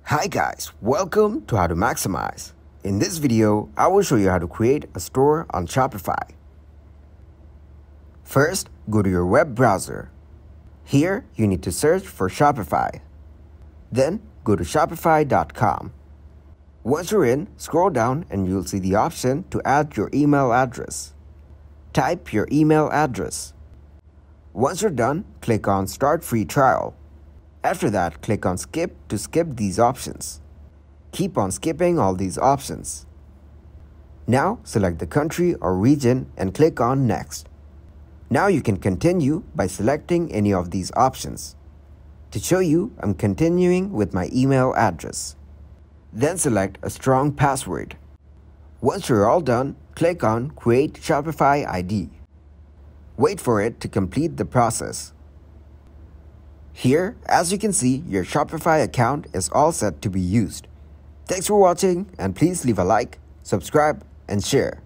Hi guys, welcome to How to Maximize. In this video, I will show you how to create a store on Shopify. First, go to your web browser. Here, you need to search for Shopify. Then, go to shopify.com. Once you're in, scroll down and you'll see the option to add your email address. Type your email address. Once you're done, click on Start Free Trial. After that, click on Skip to skip these options. Keep on skipping all these options. Now, select the country or region and click on Next. Now you can continue by selecting any of these options. To show you, I'm continuing with my email address. Then select a strong password. Once you're all done, click on Create Shopify ID. Wait for it to complete the process. Here, as you can see, your Shopify account is all set to be used. Thanks for watching, and please leave a like, subscribe, and share.